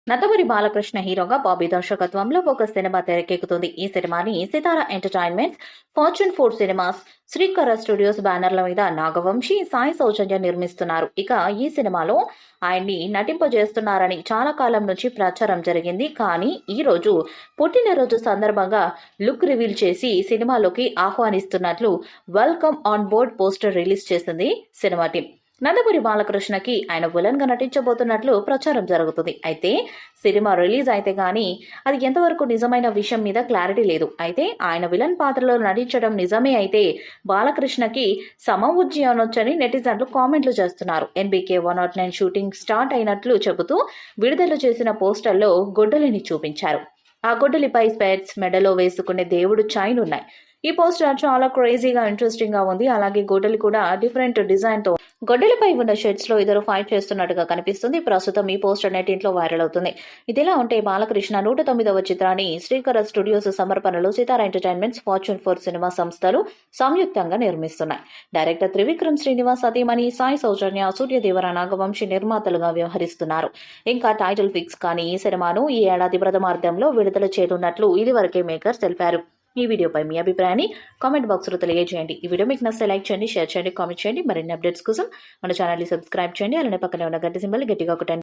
నందమూరి బాలకృష్ణ హీరోగా బాబీ దర్శకత్వంలో ఒక సినిమా తెరకెక్కుతుంది. ఈ సినిమాని సితారా ఎంటర్టైన్మెంట్స్, ఫార్చ్యూన్ 4 సినిమాస్, శ్రీకర స్టూడియోస్ బ్యానర్ల మీద నాగవంశీ, సాయి సౌజన్య నిర్మిస్తున్నారు. ఇక ఈ సినిమాలో ఆయన్ని నటింపజేస్తున్నారని చాలా కాలం నుంచి ప్రచారం జరిగింది. కానీ ఈ రోజు పుట్టినరోజు సందర్భంగా లుక్ రివీల్ చేసి సినిమాలోకి ఆహ్వానిస్తున్నట్లు welcome on board poster release చేసింది సినిమా టీం. నందమూరి బాలకృష్ణకి ఆయన విలన్ గా నటించబోతున్నట్లు ప్రచారం జరుగుతుంది. అయితే సినిమా రిలీజ్ అయితే గానీ అది ఎంతవరకు నిజమైన విషయం మీద క్లారిటీ లేదు. అయితే ఆయన విలన్ పాత్రలో నటించడం నిజమే అయితే బాలకృష్ణకి సమవుజ్జి అనొచ్చని నెటిజన్లు కామెంట్లు చేస్తున్నారు. NBK 109 షూటింగ్ స్టార్ట్ అయినట్లు చెబుతూ విడుదల చేసిన పోస్టర్లో గొడ్డలిని చూపించారు. ఆ గొడ్డలిపై స్పెట్స్, మెడలో వేసుకునే దేవుడు చైన్ ఉన్నాయి. ఈ పోస్టర్ చాలా క్రేజీగా ఇంట్రెస్టింగ్ గా ఉంది. అలాగే గొడ్డలి కూడా డిఫరెంట్ డిజైన్ తో గొడ్డలిపై ఉన్న షెడ్స్ లో ఇద్దరు ఫైట్ చేస్తున్నట్టుగా కనిపిస్తుంది. ప్రస్తుతం ఈ పోస్టర్ నెట్టింట్లో వైరల్ అవుతుంది. ఇదిలా ఉంటే బాలకృష్ణ 109వ చిత్రాన్ని శ్రీకర స్టూడియోస్ సమర్పణలో సితారా ఎంటర్టైన్మెంట్స్, ఫార్చ్యూన్ 4 సినిమా సంస్థలు సంయుక్తంగా నిర్మిస్తున్నాయి. డైరెక్టర్ త్రివిక్రమ్ శ్రీనివాస్, సతీమణి సాయి సౌజన్య, సూర్యదేవర నాగవంశీ నిర్మాతలుగా వ్యవహరిస్తున్నారు. ఇంకా టైటిల్ ఫిక్స్ కానీ ఈ సినిమాను ఈ ఏడాది ప్రథమార్థంలో విడుదల చేయనున్నట్లు ఇదివరకే మేకర్స్ తెలిపారు. ఈ వీడియోపై మీ అభిప్రాయాన్ని కామెంట్ బాక్స్లో తెలియజేయండి. ఈ వీడియో మీకు నచ్చితే లైక్ చేయండి, షేర్ చేయండి, కామెంట్ చేయండి. మరిన్ని అప్డేట్స్ కోసం మన ఛానల్ని సబ్స్క్రైబ్ చేయండి. అలానే పక్కనే ఉన్న గంట సింబల్ గట్టిగా కొట్టండి.